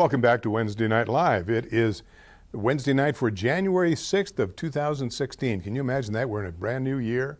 Welcome back to Wednesday Night Live. It is Wednesday night for January 6th of 2016. Can you imagine that? We're in a brand new year.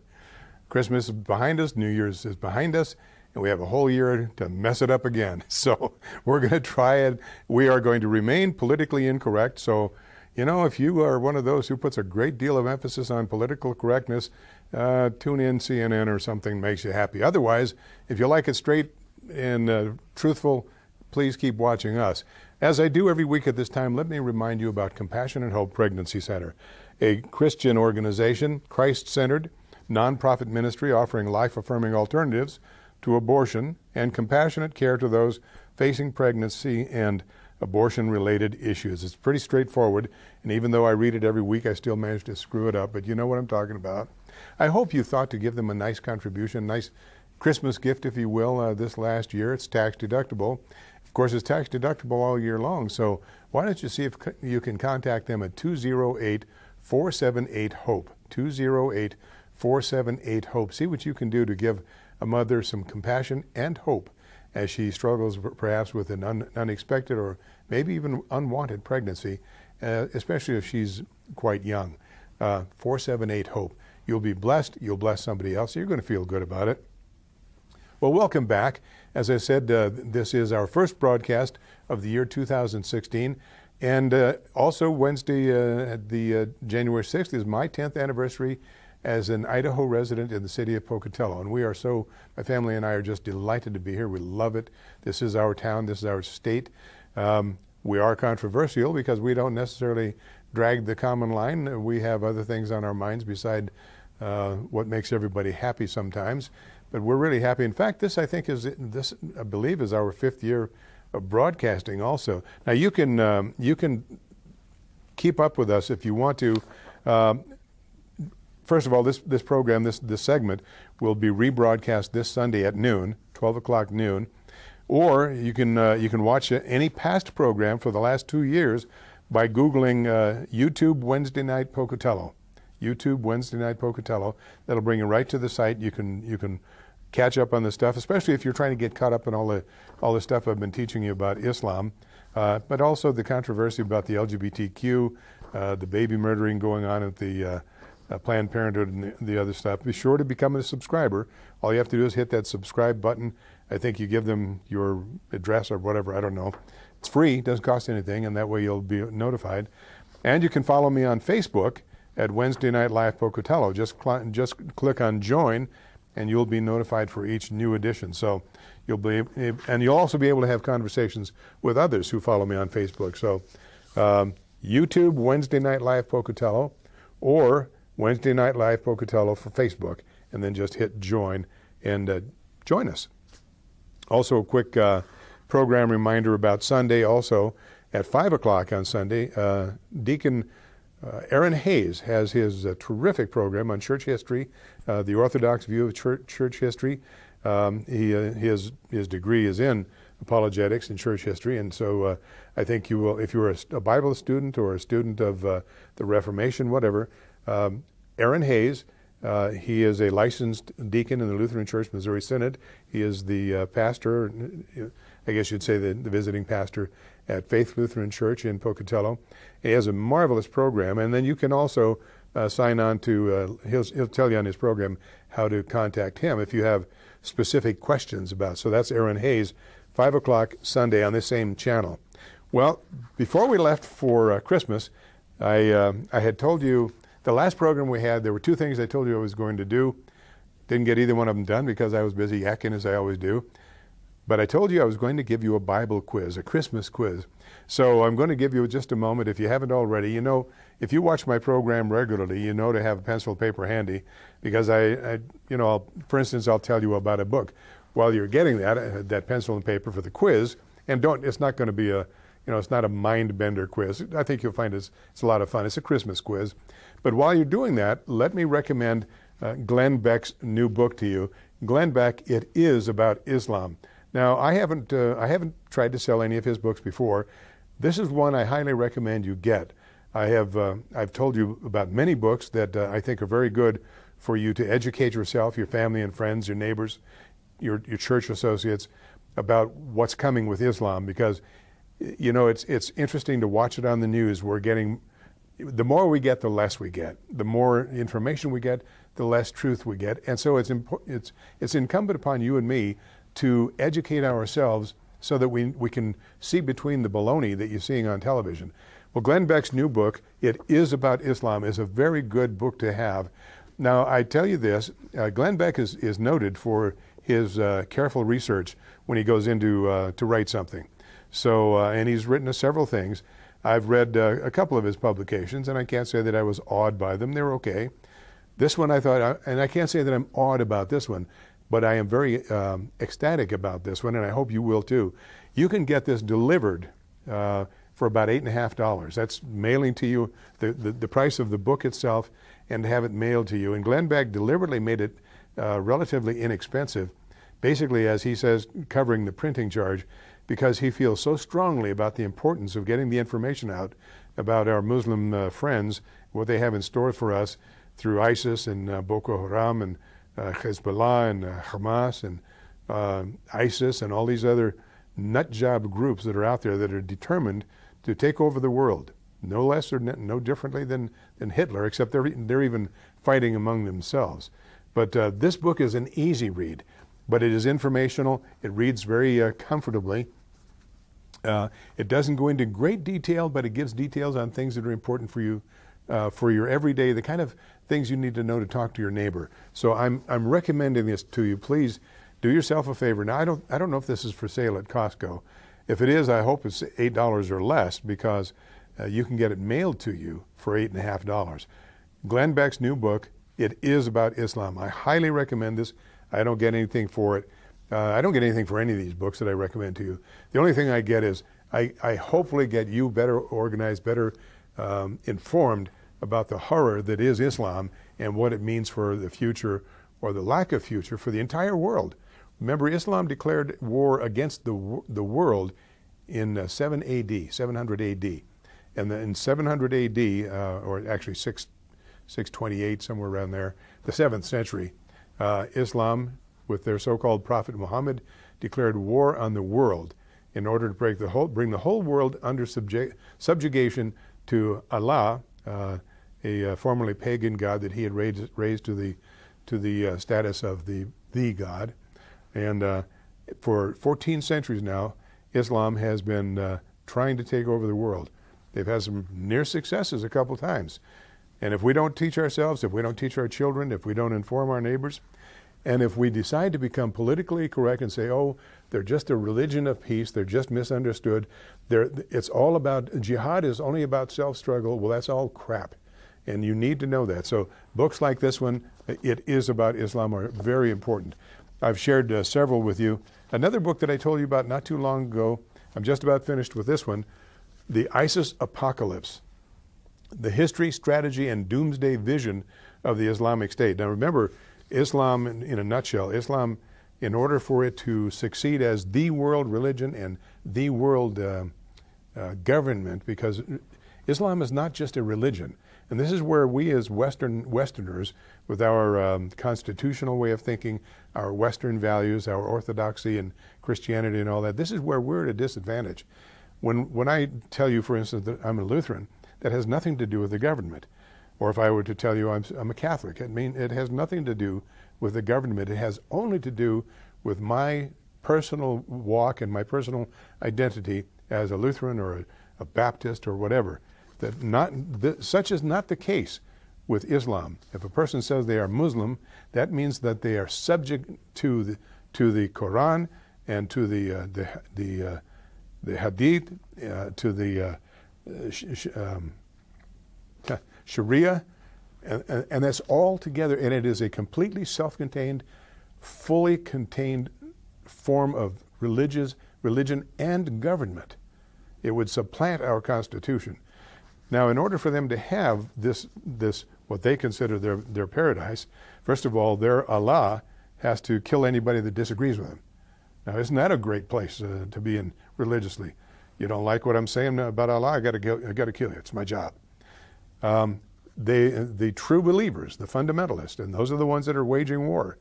Christmas is behind us, New Year's is behind us, and we have a whole year to mess it up again. So we're going to try it. We are going to remain politically incorrect. So, you know, if you are one of those who puts a great deal of emphasis on political correctness, tune in CNN or something makes you happy. Otherwise, if you like it straight and truthful, please keep watching us. As I do every week at this time, let me remind you about Compassion and Hope Pregnancy Center, a Christian organization, Christ-centered, nonprofit ministry offering life-affirming alternatives to abortion and compassionate care to those facing pregnancy and abortion-related issues. It's pretty straightforward, and even though I read it every week, I still manage to screw it up, but you know what I'm talking about. I hope you thought to give them a nice contribution, nice Christmas gift, if you will, this last year. It's tax deductible. Of course, it's tax deductible all year long, so why don't you see if you can contact them at 208-478-HOPE, 208-478-HOPE. See what you can do to give a mother some compassion and hope as she struggles perhaps with an unexpected or maybe even unwanted pregnancy, especially if she's quite young. 478-HOPE. You'll be blessed. You'll bless somebody else. You're going to feel good about it. Well, welcome back. As I said, this is our first broadcast of the year 2016. And also Wednesday, the January 6th, is my 10th anniversary as an Idaho resident in the city of Pocatello. And we are my family and I are just delighted to be here. We love it. This is our town. This is our state. We are controversial because we don't necessarily drag the common line. We have other things on our minds beside what makes everybody happy sometimes. But we're really happy. In fact, this I believe is our 5th year of broadcasting also. Now you can keep up with us if you want to. First of all, this program, this segment will be rebroadcast this Sunday at noon, 12 o'clock noon. Or you can watch any past program for the last 2 years by Googling YouTube Wednesday Night Pocatello. YouTube Wednesday Night Pocatello. That'll bring you right to the site. You can catch up on the stuff, especially if you're trying to get caught up in all the stuff I've been teaching you about Islam, but also the controversy about the LGBTQ, the baby murdering going on at the Planned Parenthood and the other stuff. Be sure to become a subscriber. All you have to do is hit that subscribe button. I think you give them your address or whatever, I don't know. It's free, doesn't cost anything, and that way you'll be notified. And you can follow me on Facebook at Wednesday Night Live Pocatello. Just click on join, and you'll be notified for each new edition. So you'll also be able to have conversations with others who follow me on Facebook. So YouTube Wednesday Night Live Pocatello, or Wednesday Night Live Pocatello for Facebook, and then just hit join and join us. Also, a quick program reminder about Sunday. Also, at 5 o'clock on Sunday, Deacon Aaron Hayes has his terrific program on church history, the Orthodox view of church history. His degree is in apologetics and church history, and so I think you will, if you're a Bible student or a student of the Reformation, whatever, Aaron Hayes, he is a licensed deacon in the Lutheran Church Missouri Synod. He is the pastor, I guess you'd say the visiting pastor at Faith Lutheran Church in Pocatello. He has a marvelous program, and then you can also sign on to, he'll tell you on his program how to contact him if you have specific questions about. So that's Aaron Hayes, 5 o'clock Sunday on this same channel. Well, before we left for Christmas, I had told you, the last program we had, there were 2 things I told you I was going to do. Didn't get either one of them done because I was busy yakking as I always do. But I told you I was going to give you a Bible quiz, a Christmas quiz. So I'm going to give you just a moment. If you haven't already, you know, if you watch my program regularly, you know to have a pencil and paper handy, because for instance, I'll tell you about a book. While you're getting that pencil and paper for the quiz, and it's not going to be it's not a mind bender quiz. I think you'll find it's a lot of fun. It's a Christmas quiz. But while you're doing that, let me recommend Glenn Beck's new book to you. Glenn Beck, it is about Islam. Now, I haven't tried to sell any of his books before. This is one I highly recommend you get. I've told you about many books that I think are very good for you to educate yourself, your family and friends, your neighbors, your church associates about what's coming with Islam, because you know, it's interesting to watch it on the news. We're getting, the more we get, the less we get. The more information we get, the less truth we get. And so it's incumbent upon you and me to educate ourselves so that we can see between the baloney that you're seeing on television. Well, Glenn Beck's new book, It Is About Islam, is a very good book to have. Now, I tell you this, Glenn Beck is noted for his careful research when he goes into to write something. So, and he's written several things. I've read a couple of his publications, and I can't say that I was awed by them. They're okay. This one I thought, and I can't say that I'm awed about this one, but I am very ecstatic about this one, and I hope you will too. You can get this delivered for about $8.50. That's mailing to you the price of the book itself, and have it mailed to you. And Glenn Beck deliberately made it relatively inexpensive, basically, as he says, covering the printing charge, because he feels so strongly about the importance of getting the information out about our Muslim friends, what they have in store for us through ISIS and Boko Haram and Hezbollah and Hamas and ISIS and all these other nut job groups that are out there that are determined to take over the world, no less or no differently than Hitler, except they're even fighting among themselves. But this book is an easy read, but it is informational. It reads very comfortably. It doesn't go into great detail, but it gives details on things that are important for you, for your everyday, the kind of things you need to know to talk to your neighbor. So I'm recommending this to you. Please do yourself a favor. Now, I don't know if this is for sale at Costco. If it is, I hope it's $8 or less, because you can get it mailed to you for $8.50. Glenn Beck's new book, It Is About Islam. I highly recommend this. I don't get anything for it. I don't get anything for any of these books that I recommend to you. The only thing I get is I hopefully get you better organized, better informed about the horror that is Islam and what it means for the future, or the lack of future, for the entire world. Remember, Islam declared war against the world in 700 AD. And in 700 AD, or actually 628, somewhere around there, the 7th century, Islam, with their so-called Prophet Muhammad, declared war on the world in order to bring the whole world under subjugation to Allah, a formerly pagan god that he had raised to the status of the God. And for 14 centuries now, Islam has been trying to take over the world. They've had some near successes a couple times. And if we don't teach ourselves, if we don't teach our children, if we don't inform our neighbors, and if we decide to become politically correct and say, oh, they're just a religion of peace, they're just misunderstood, it's all about, jihad is only about self-struggle, well, that's all crap. And you need to know that. So books like this one, It Is About Islam, are very important. I've shared several with you. Another book that I told you about not too long ago, I'm just about finished with this one, The ISIS Apocalypse, the history, strategy, and doomsday vision of the Islamic State. Now remember, Islam, in a nutshell, Islam, in order for it to succeed as the world religion and the world government, because Islam is not just a religion. And this is where we as Westerners, with our constitutional way of thinking, our Western values, our orthodoxy and Christianity and all that, this is where we're at a disadvantage. When I tell you, for instance, that I'm a Lutheran, that has nothing to do with the government. Or if I were to tell you I'm a Catholic, it has nothing to do with the government. It has only to do with my personal walk and my personal identity as a Lutheran or a Baptist or whatever. Such is not the case with Islam. If a person says they are Muslim, that means that they are subject to the Quran and to the Hadith, to the Sharia, and that's all together, and it is a completely self-contained, fully contained form of religion and government. It would supplant our Constitution. Now, in order for them to have this what they consider their paradise, first of all, their Allah has to kill anybody that disagrees with him. Now, isn't that a great place to be in religiously? You don't like what I'm saying about Allah? I got to kill you. It's my job. The true believers, the fundamentalists, and those are the ones that are waging war,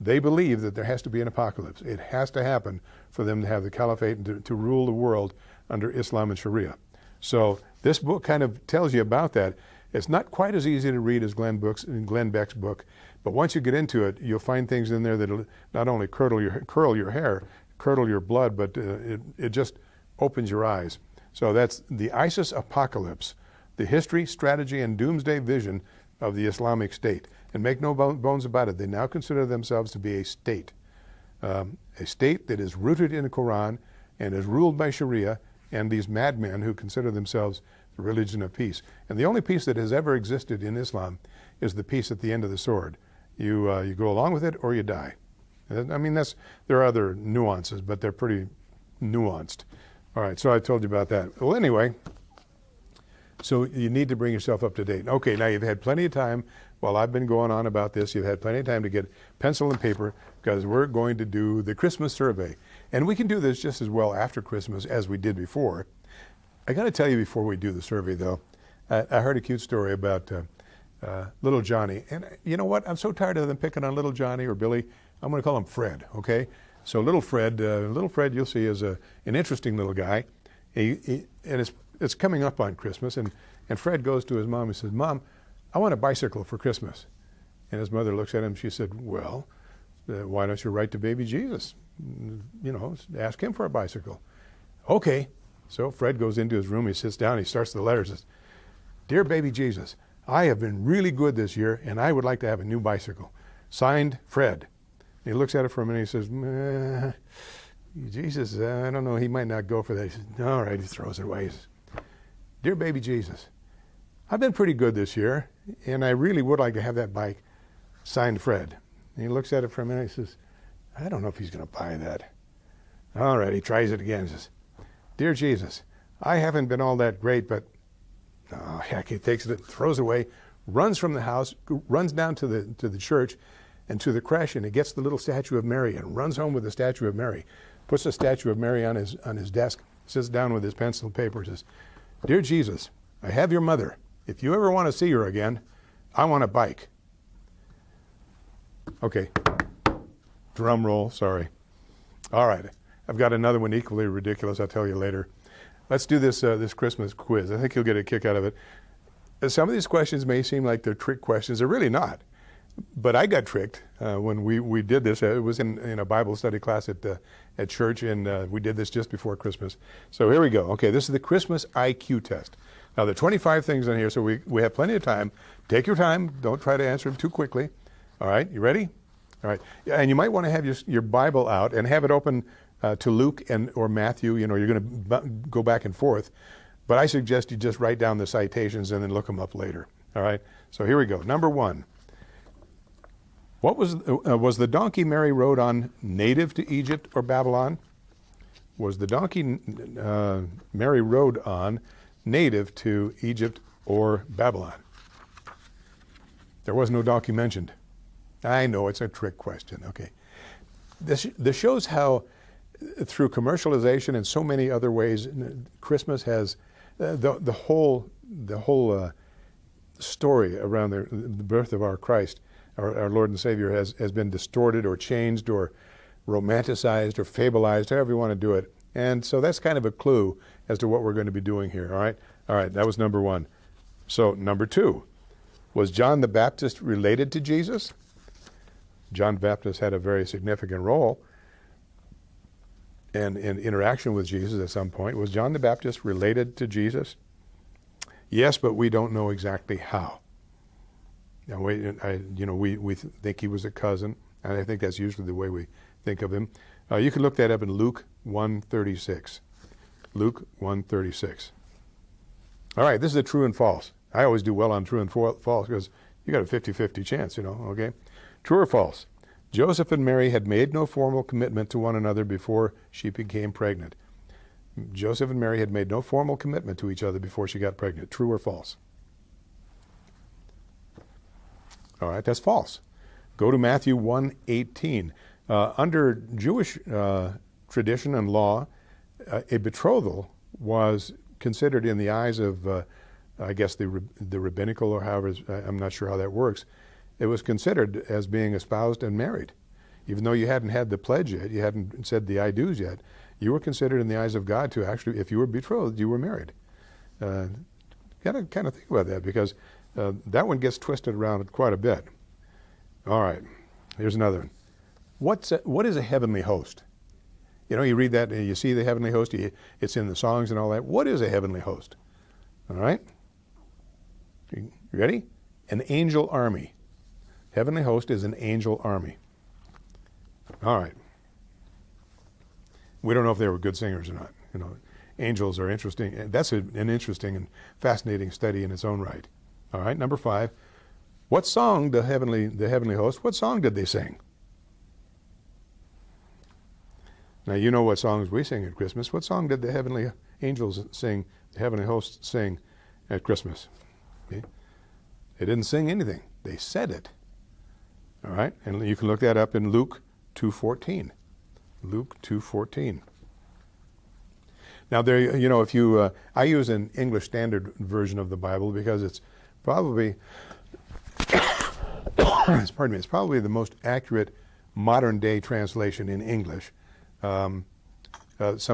they believe that there has to be an apocalypse. It has to happen for them to have the caliphate and to rule the world under Islam and Sharia. So this book kind of tells you about that. It's not quite as easy to read as Glenn Beck's book, but once you get into it, you'll find things in there that'll not only curl your hair, curdle your blood, but it just opens your eyes. So that's The ISIS Apocalypse, the history, strategy, and doomsday vision of the Islamic State. And make no bones about it, they now consider themselves to be a state that is rooted in the Quran and is ruled by Sharia, and these madmen who consider themselves the religion of peace. And the only peace that has ever existed in Islam is the peace at the end of the sword. You go along with it or you die. I mean, there are other nuances, but they're pretty nuanced. All right, so I told you about that. Well, anyway, so you need to bring yourself up to date. Okay, now you've had plenty of time while I've been going on about this. You've had plenty of time to get pencil and paper, because we're going to do the Christmas survey. And we can do this just as well after Christmas as we did before. I got to tell you before we do the survey, though, I heard a cute story about little Johnny. And you know what? I'm so tired of them picking on little Johnny or Billy. I'm going to call him Fred, okay? So little Fred, you'll see, is an interesting little guy. And it's coming up on Christmas, and Fred goes to his mom and says, "Mom, I want a bicycle for Christmas." And his mother looks at him. She said, "Well, why don't you write to baby Jesus? You know, ask him for a bicycle." Okay. So Fred goes into his room. He sits down. He starts the letter. Says, "Dear baby Jesus, I have been really good this year, and I would like to have a new bicycle. Signed, Fred." And he looks at it for a minute. He says, "Jesus, I don't know. He might not go for that." He says, "All right." He throws it away. He says, "Dear baby Jesus, I've been pretty good this year, and I really would like to have that bike. Signed, Fred." And he looks at it for a minute. He says, "I don't know if he's going to buy that." All right. He tries it again. He says, "Dear Jesus, I haven't been all that great, but..." Oh, heck, he takes it, throws it away, runs from the house, runs down to the church and to the creche, and he gets the little statue of Mary and runs home with the statue of Mary, puts the statue of Mary on his desk, sits down with his pencil and paper, says, "Dear Jesus, I have your mother. If you ever want to see her again, I want a bike." Okay. Drum roll, sorry. All right. I've got another one equally ridiculous. I'll tell you later. Let's do this Christmas quiz. I think you'll get a kick out of it. Some of these questions may seem like they're trick questions. They're really not. But I got tricked when we did this. It was in a Bible study class at church, and we did this just before Christmas. So here we go. Okay, this is the Christmas IQ test. Now, there are 25 things on here, so we have plenty of time. Take your time. Don't try to answer them too quickly. All right, you ready? All right. And you might want to have your Bible out and have it open to Luke or Matthew. You know, you're going to go back and forth. But I suggest you just write down the citations and then look them up later. All right? So here we go. Number one. What was the donkey Mary rode on native to Egypt or Babylon? Was the donkey Mary rode on native to Egypt or Babylon? There was no donkey mentioned. I know it's a trick question. Okay. This shows how, through commercialization and so many other ways, Christmas has the whole story around the birth of our Christ, our Lord and Savior, has been distorted or changed or romanticized or fableized, however you want to do it. And so that's kind of a clue as to what we're going to be doing here. All right, that was number one. So number two, was John the Baptist related to Jesus? John the Baptist had a very significant role and in interaction with Jesus at some point. Was John the Baptist related to Jesus? Yes, but we don't know exactly how. Now, we think he was a cousin, and I think that's usually the way we think of him. You can look that up in Luke 1:36. Luke 1:36. All right, this is a true and false. I always do well on true and false because you got a 50-50 chance, okay? True or false? Joseph and Mary had made no formal commitment to one another before she became pregnant. Joseph and Mary had made no formal commitment to each other before she got pregnant. True or false? All right, that's false. Go to Matthew 1:18. Under Jewish tradition and law, a betrothal was considered in the eyes of, I guess, the rabbinical, or however, I'm not sure how that works. It was considered as being espoused and married. Even though you hadn't had the pledge yet, you hadn't said the I do's yet, You were considered in the eyes of God to actually, if you were betrothed, you were married. Got to kind of think about that, because that one gets twisted around quite a bit. All right, here's another one. What is a heavenly host? You read that and you see the heavenly host. It's in the songs and all that. What is a heavenly host? All right? You ready? An angel army. Heavenly host is an angel army. All right. We don't know if they were good singers or not. Angels are interesting. That's an interesting and fascinating study in its own right. All right, number 5. What song, the heavenly host, what song did they sing? Now, you know what songs we sing at Christmas. What song did the heavenly angels sing, the heavenly hosts sing at Christmas? Okay. They didn't sing anything. They said it. All right? And you can look that up in Luke 2:14. Luke 2:14. Now, there, if you, I use an English Standard Version of the Bible because it's probably, it's probably the most accurate modern-day translation in English. Some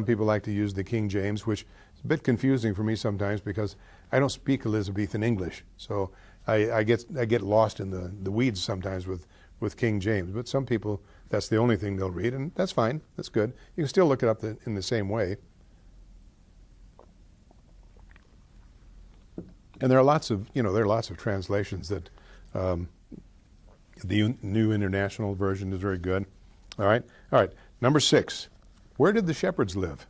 people like to use the King James, which is a bit confusing for me sometimes because I don't speak Elizabethan English, so I get lost in the weeds sometimes with King James. But some people, that's the only thing they'll read, and that's fine. That's good. You can still look it up in the same way. And there are lots of translations that the New International Version is very good. All right. Number 6. Where did the shepherds live?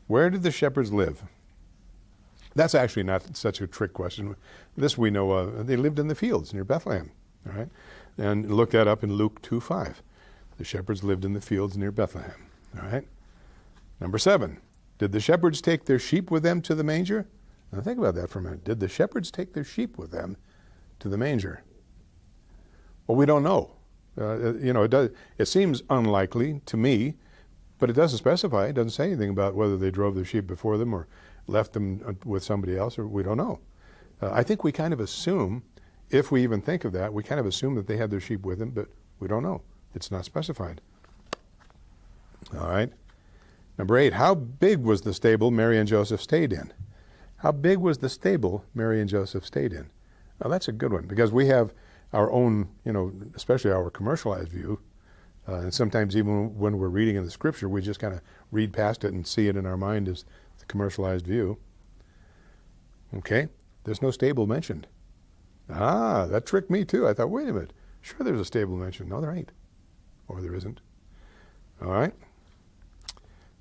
Where did the shepherds live? That's actually not such a trick question. This we know of. They lived in the fields near Bethlehem. All right. And look that up in Luke 2:5. The shepherds lived in the fields near Bethlehem. All right. Number 7. Did the shepherds take their sheep with them to the manger? Now think about that for a minute. Did the shepherds take their sheep with them to the manger? Well, we don't know. It seems unlikely to me, but it doesn't specify. It doesn't say anything about whether they drove their sheep before them or left them with somebody else, or we don't know. I think we kind of assume, if we even think of that, we kind of assume that they had their sheep with them, but we don't know. It's not specified. All right. Number 8, how big was the stable Mary and Joseph stayed in? How big was the stable Mary and Joseph stayed in? Now, that's a good one, because we have our own, especially our commercialized view, and sometimes even when we're reading in the Scripture, we just kind of read past it and see it in our mind as the commercialized view. Okay, there's no stable mentioned. That tricked me too. I thought, wait a minute, sure there's a stable mentioned. No, there ain't. Or there isn't. All right.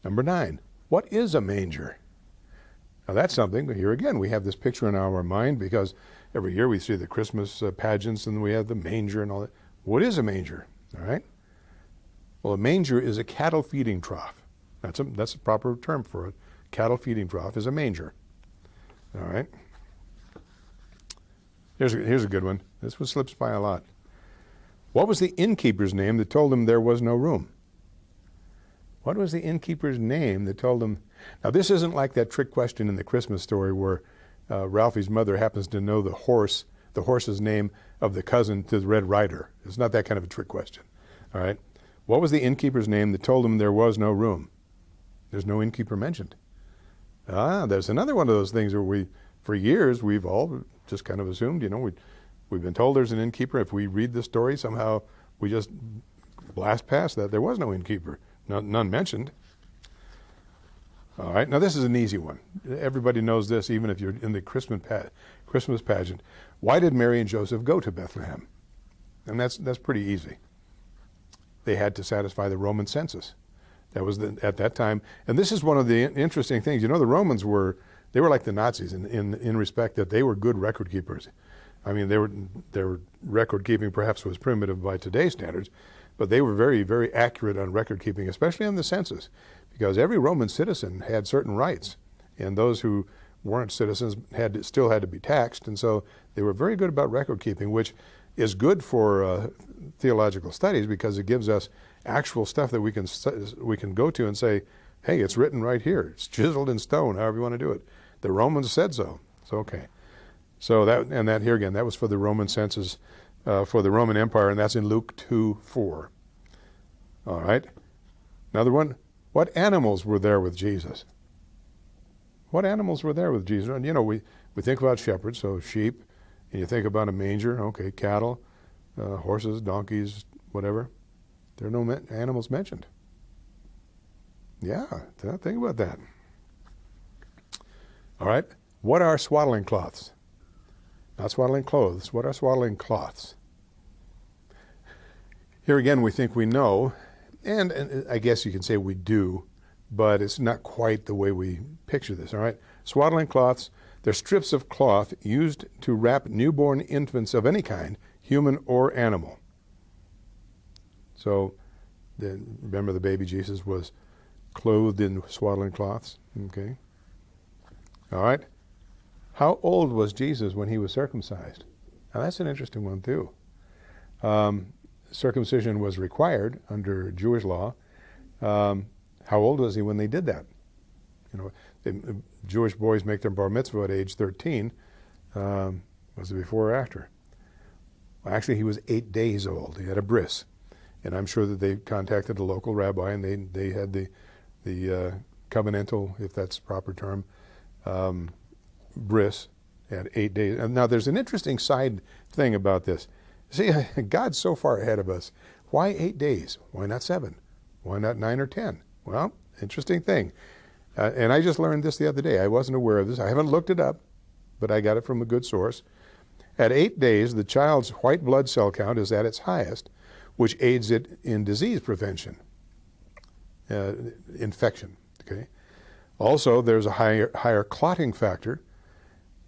Number 9, what is a manger? Now that's something, here again, we have this picture in our mind because every year we see the Christmas pageants and we have the manger and all that. What is a manger? All right. Well, a manger is a cattle feeding trough. That's a proper term for it. Cattle feeding trough is a manger. All right. Here's a good one. This one slips by a lot. What was the innkeeper's name that told him there was no room? What was the innkeeper's name that told him? Now, this isn't like that trick question in the Christmas story where Ralphie's mother happens to know the horse's name of the cousin to the Red Rider. It's not that kind of a trick question. All right. What was the innkeeper's name that told him there was no room? There's no innkeeper mentioned. There's another one of those things where for years, we've all just kind of assumed, we've been told there's an innkeeper. If we read the story, somehow we just blast past that. There was no innkeeper. None mentioned. All right, now this is an easy one. Everybody knows this, even if you're in the Christmas pageant. Why did Mary and Joseph go to Bethlehem? And that's pretty easy. They had to satisfy the Roman census. That was at that time. And this is one of the interesting things. The Romans were like the Nazis in respect that they were good record keepers. I mean, their record keeping perhaps was primitive by today's standards, but they were very, very accurate on record keeping, especially on the census, because every Roman citizen had certain rights, and those who weren't citizens still had to be taxed, and so they were very good about record keeping, which is good for theological studies because it gives us actual stuff that we can go to and say, hey, it's written right here. It's chiseled in stone, however you want to do it. The Romans said so. It's okay. So that here again, that was for the Roman census, for the Roman Empire, and that's in Luke 2:4. All right. Another one. What animals were there with Jesus? What animals were there with Jesus? And we think about shepherds, so sheep, and you think about a manger, okay, cattle, horses, donkeys, whatever. There are no animals mentioned. Yeah, think about that. All right, what are swaddling cloths? Not swaddling clothes. What are swaddling cloths? Here again, we think we know, and I guess you can say we do, but it's not quite the way we picture this, all right? Swaddling cloths, they're strips of cloth used to wrap newborn infants of any kind, human or animal. So, remember the baby Jesus was clothed in swaddling cloths, okay? All right. How old was Jesus when he was circumcised? Now that's an interesting one too. Circumcision was required under Jewish law. How old was he when they did that? Jewish boys make their bar mitzvah at age 13. Was it before or after? Well, actually, he was 8 days old. He had a bris, and I'm sure that they contacted a local rabbi, and they had the covenantal, if that's the proper term, bris at 8 days. And now there's an interesting side thing about this. See, God's so far ahead of us. Why 8 days? Why not 7? Why not 9 or 10? Well, interesting thing. And I just learned this the other day. I wasn't aware of this. I haven't looked it up, but I got it from a good source. At 8 days, the child's white blood cell count is at its highest, which aids it in disease prevention, infection. Okay. Also, there's a higher clotting factor,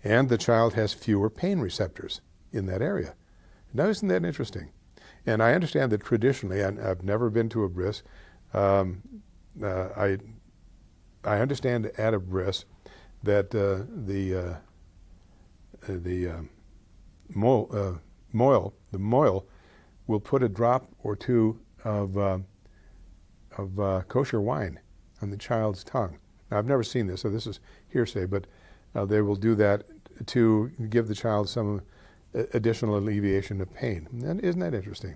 and the child has fewer pain receptors in that area. Now, isn't that interesting? And I understand that traditionally, and I've never been to a bris, I understand at a bris that the moil will put a drop or two of kosher wine on the child's tongue. Now, I've never seen this, so this is hearsay, but they will do that to give the child some additional alleviation of pain. And isn't that interesting?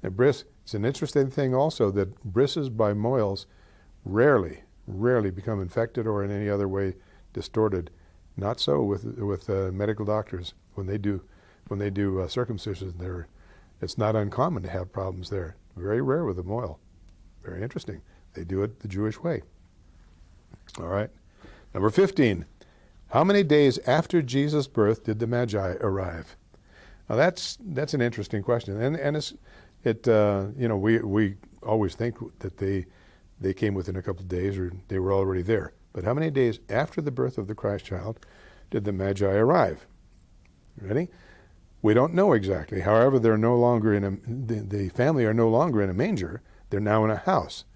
Now, bris, it's an interesting thing also that brises by moils rarely become infected or in any other way distorted. Not so with medical doctors. When they do circumcision, it's not uncommon to have problems there. Very rare with a moil. Very interesting. They do it the Jewish way. All right. Number 15. How many days after Jesus' birth did the Magi arrive? Now that's an interesting question, and we always think that they came within a couple of days or they were already there. But how many days after the birth of the Christ child did the Magi arrive? Ready? We don't know exactly. However, they're no longer the family are no longer in a manger. They're now in a house.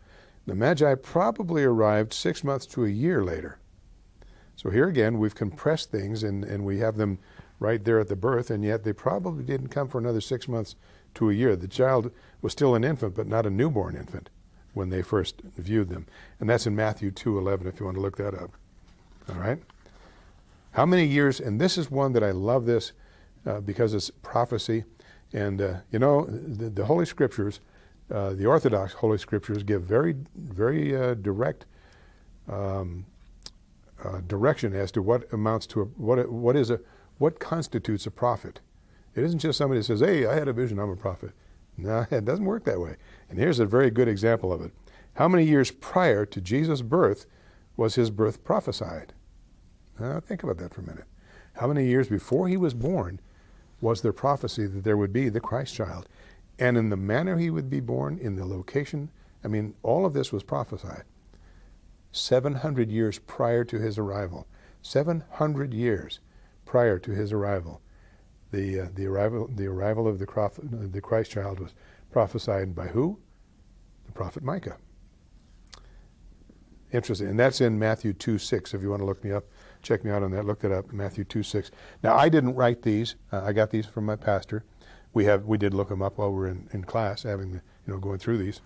The Magi probably arrived 6 months to a year later. So here again, we've compressed things and we have them right there at the birth, and yet they probably didn't come for another 6 months to a year. The child was still an infant, but not a newborn infant when they first viewed them. And that's in Matthew 2:11 if you want to look that up. All right? How many years, and this is one that I love this because it's prophecy, and the Holy Scriptures, the Orthodox Holy Scriptures give very, very direct direction as to what amounts to what constitutes a prophet. It isn't just somebody who says, "Hey, I had a vision, I'm a prophet." No, it doesn't work that way. And here's a very good example of it. How many years prior to Jesus' birth was his birth prophesied? Now, think about that for a minute. How many years before he was born was there prophecy that there would be the Christ child? And in the manner he would be born, in the location, all of this was prophesied. 700 years prior to his arrival. 700 years prior to his arrival. The arrival of the Christ child was prophesied by who? The prophet Micah. Interesting. And that's in Matthew 2:6. If you want to look me up, check me out on that. Look that up, Matthew 2:6. Now, I didn't write these. I got these from my pastor. We did look them up while we were in class, going through these.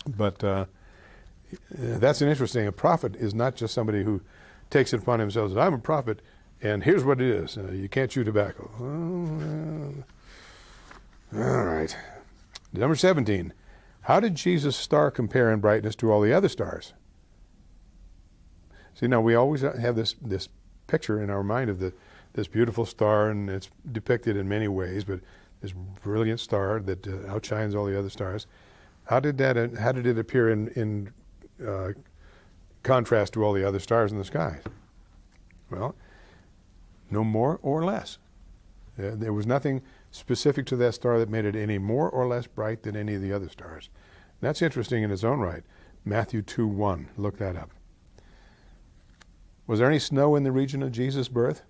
But that's an interesting. A prophet is not just somebody who takes it upon himself. I'm a prophet, and here's what it is. You can't chew tobacco. All right. Number 17. How did Jesus' star compare in brightness to all the other stars? See, now we always have this picture in our mind of this beautiful star, and it's depicted in many ways, but this brilliant star that outshines all the other stars. How did it appear in contrast to all the other stars in the sky? Well, no more or less. There was nothing specific to that star that made it any more or less bright than any of the other stars. And that's interesting in its own right. Matthew 2:1. Look that up. Was there any snow in the region of Jesus' birth?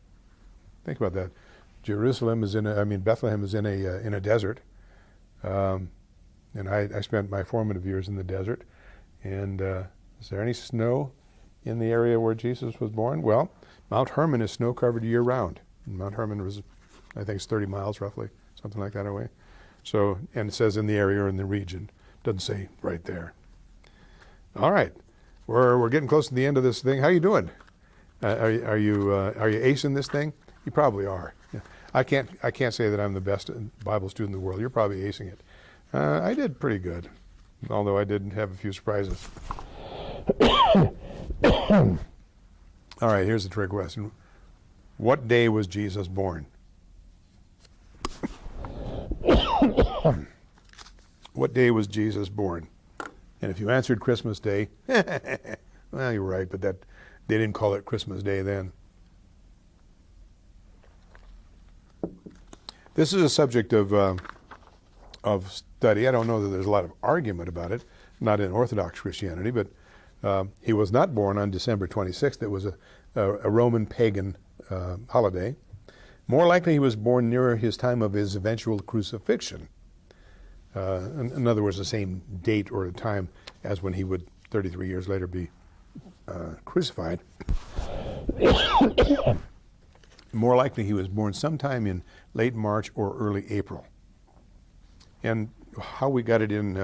Think about that. Bethlehem is in a desert, and I spent my formative years in the desert. And is there any snow in the area where Jesus was born? Well, Mount Hermon is snow-covered year-round. Mount Hermon was, I think, it's 30 miles roughly, something like that away. So, and it says in the area or in the region. Doesn't say right there. All right, we're getting close to the end of this thing. How you doing? Are you acing this thing? You probably are. Yeah. I can't say that I'm the best Bible student in the world. You're probably acing it. I did pretty good, although I did have a few surprises. All right, here's the trick question. What day was Jesus born? What day was Jesus born? And if you answered Christmas Day, well, you're right, but they didn't call it Christmas Day then. This is a subject of study. I don't know that there's a lot of argument about it, not in Orthodox Christianity, but he was not born on December 26th. It was a Roman pagan holiday. More likely he was born nearer his time of his eventual crucifixion. In other words, the same date or time as when he would 33 years later be crucified. More likely he was born sometime in late March or early April. And how we got it in,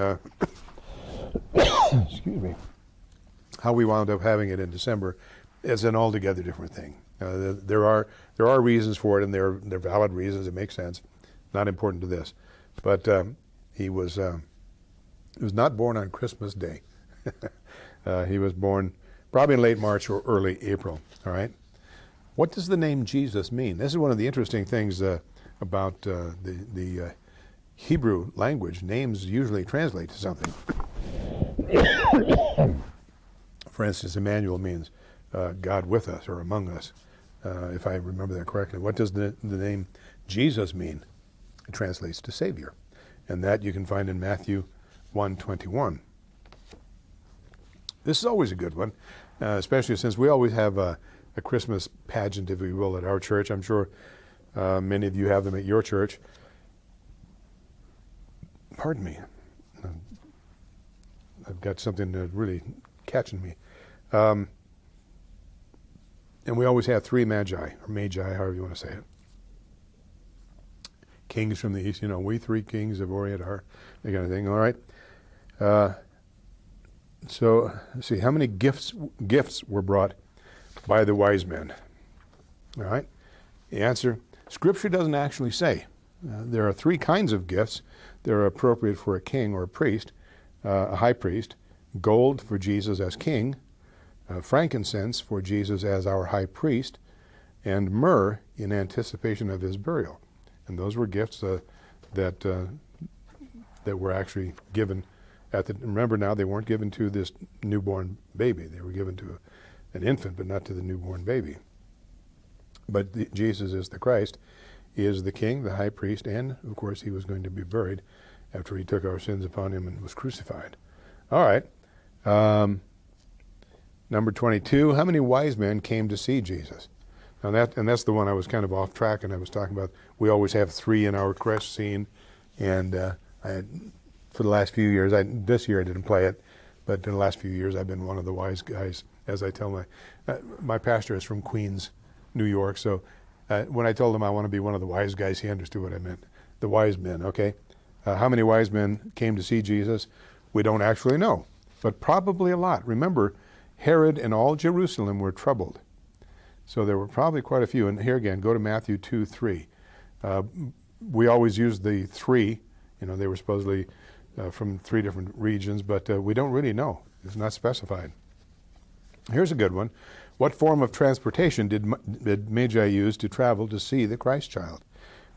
excuse me, how we wound up having it in December is an altogether different thing. There are reasons for it, and they're valid reasons. It makes sense. Not important to this, but he was not born on Christmas Day. He was born probably in late March or early April. All right. What does the name Jesus mean? This is one of the interesting things about the Hebrew language. Names usually translate to something. For instance, Emmanuel means God with us or among us, if I remember that correctly. What does the name Jesus mean? It translates to Savior. And that you can find in Matthew 1:21. This is always a good one, especially since we always have a Christmas pageant, if we will, at our church. I'm sure many of you have them at your church. Pardon me. I've got something really catching me. And we always have three magi, or magi, however you want to say it. Kings from the east, we three kings of Orient are, that kind of thing, all right? So, let's see, how many gifts were brought by the wise men? All right? The answer, Scripture doesn't actually say. There are three kinds of gifts that are appropriate for a king or a priest, a high priest: gold for Jesus as king, frankincense for Jesus as our high priest, and myrrh in anticipation of his burial. And those were gifts that were actually given remember now, they weren't given to this newborn baby. They were given to an infant, but not to the newborn baby. But Jesus is the Christ. He is the king, the high priest, and, of course, he was going to be buried after he took our sins upon him and was crucified. All right. Number 22, how many wise men came to see Jesus? Now that's the one I was kind of off track, and I was talking about. We always have three in our crest scene, and for the last few years, this year I didn't play it, but in the last few years I've been one of the wise guys, as I tell my pastor is from Queens, New York, so when I told him I want to be one of the wise guys, he understood what I meant. The wise men, okay? How many wise men came to see Jesus? We don't actually know, but probably a lot. Remember, Herod and all Jerusalem were troubled. So there were probably quite a few. And here again, go to Matthew 2:3. We always use the three. They were supposedly from 3 different regions, but we don't really know. It's not specified. Here's a good one. What form of transportation did Magi use to travel to see the Christ child?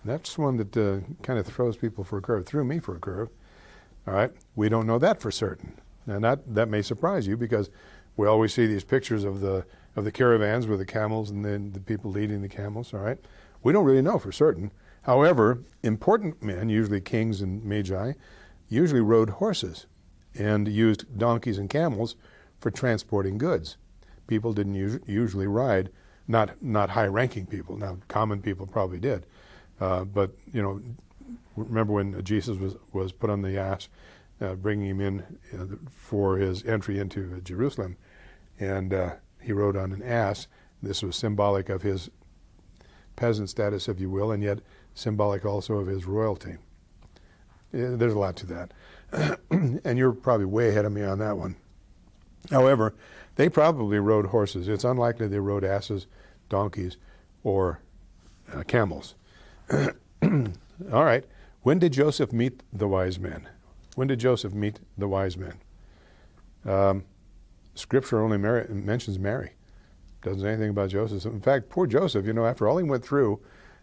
And that's one that kind of throws people for a curve, threw me for a curve. All right, we don't know that for certain. And that may surprise you, because we always see these pictures of the caravans with the camels and then the people leading the camels, all right? We don't really know for certain. However, important men, usually kings and magi, usually rode horses and used donkeys and camels for transporting goods. People didn't usually ride, not high-ranking people. Now, common people probably did. But, you know, remember when Jesus was put on the ass, bringing him in for his entry into Jerusalem, and he rode on an ass. This was symbolic of his peasant status, if you will, and yet symbolic also of his royalty. There's a lot to that. And you're probably way ahead of me on that one. However, they probably rode horses. It's unlikely they rode asses, donkeys, or camels. All right. When did Joseph meet the wise men? When did Joseph meet the wise men? Scripture only mentions Mary. Doesn't say anything about Joseph. In fact, poor Joseph, you know, after all he went through,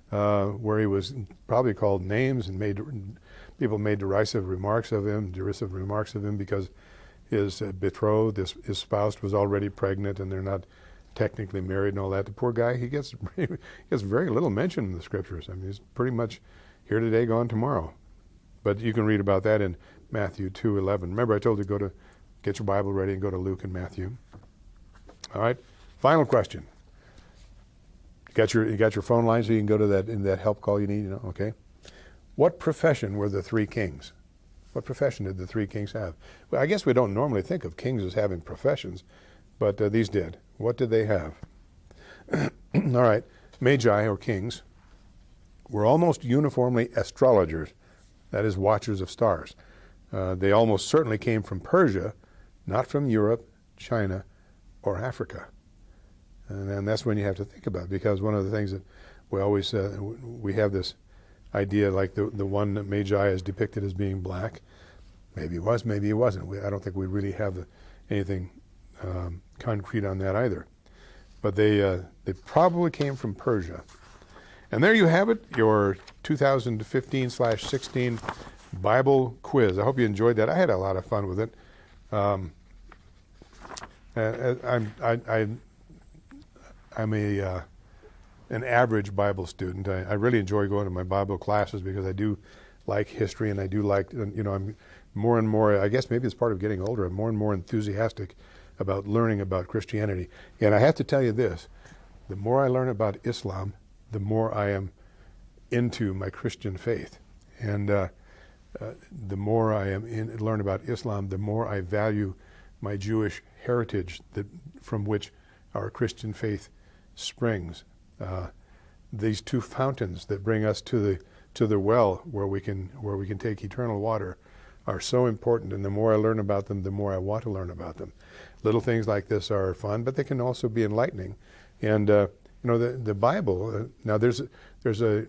where he was probably called names and people made derisive remarks of him because his betrothed, his spouse was already pregnant and they're not technically married and all that. The poor guy, he gets very little mention in the Scriptures. I mean, he's pretty much here today, gone tomorrow. But you can read about that in Matthew 2:11. Remember, I told you to get your Bible ready and go to Luke and Matthew. All right. Final question. You got your phone line so you can go to that help call you need, you know, okay? What profession were the 3 kings? What profession did the 3 kings have? Well, I guess we don't normally think of kings as having professions, but these did. What did they have? All right. Magi, or kings, were almost uniformly astrologers, that is, watchers of stars. They almost certainly came from Persia, not from Europe, China, or Africa. And that's when you have to think about it, because one of the things that we always, we have this idea, like the one that Magi is depicted as being black. Maybe he was, maybe he wasn't. I don't think we really have anything concrete on that either. But they probably came from Persia. And there you have it, your 2015/16 Bible quiz. I hope you enjoyed that. I had a lot of fun with it. I'm an average Bible student. I really enjoy going to my Bible classes because I do like history, and I do like, you know, I'm more and more, I guess maybe it's part of getting older, I'm more and more enthusiastic about learning about Christianity. And I have to tell you this, the more I learn about Islam, the more I am into my Christian faith. And the more I learn about Islam, the more I value my Jewish heritage from which our Christian faith springs. These 2 fountains that bring us to the well where we can take eternal water are so important, and the more I learn about them, the more I want to learn about them. Little things like this are fun, but they can also be enlightening. And you know, the Bible. Now there's a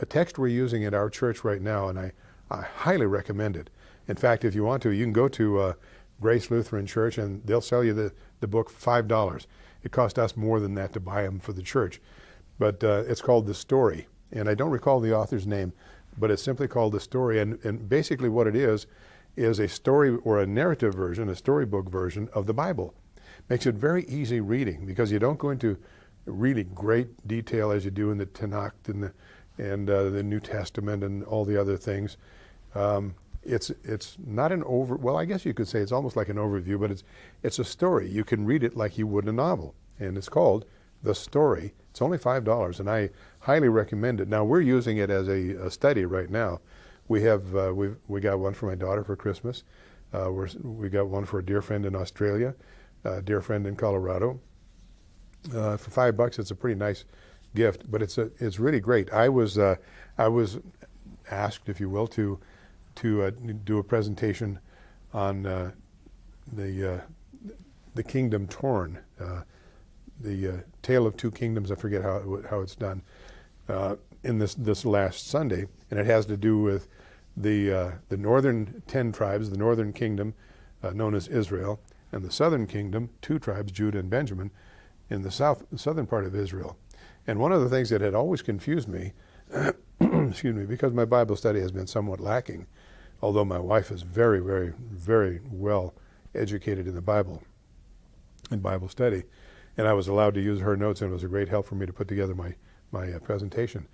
text we're using at our church right now, and I highly recommend it. In fact, if you want to, you can go to Grace Lutheran Church, and they'll sell you the book for $5. It cost us more than that to buy them for the church. But it's called The Story. And I don't recall the author's name, but it's simply called The Story. And basically what it is a story or a narrative version, a storybook version of the Bible. Makes it very easy reading because you don't go into really great detail as you do in the Tanakh and the New Testament and all the other things. It's not an well, I guess you could say it's almost like an overview, but it's a story. You can read it like you would a novel, and it's called The Story. It's only $5, and I highly recommend it. Now, we're using it as a study right now. We have we got one for my daughter for Christmas. We got one for a dear friend in Australia, a dear friend in Colorado. For $5, it's a pretty nice gift, but it's really great. I was asked, if you will, to do a presentation on the Kingdom Torn, the Tale of Two Kingdoms. I forget how it's done in this last Sunday, and it has to do with the northern 10 tribes, the northern kingdom known as Israel, and the southern kingdom, 2 tribes, Judah and Benjamin, in the southern part of Israel. And one of the things that had always confused me, excuse me, because my Bible study has been somewhat lacking, although my wife is very, very, very well educated in the Bible, in Bible study, and I was allowed to use her notes, and it was a great help for me to put together my presentation.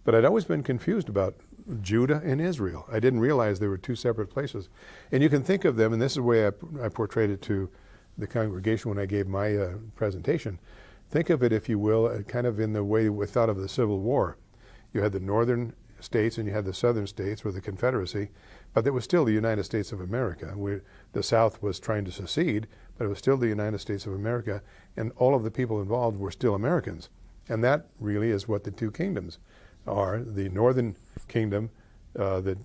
But I'd always been confused about Judah and Israel. I didn't realize they were 2 separate places. And you can think of them, and this is the way I portrayed it to the congregation when I gave my presentation. Think of it, if you will, kind of in the way we thought of the Civil War. You had the northern states and you had the southern states, or the Confederacy, but it was still the United States of America. The South was trying to secede, but it was still the United States of America, and all of the people involved were still Americans. And that really is what the 2 kingdoms are. The northern kingdom that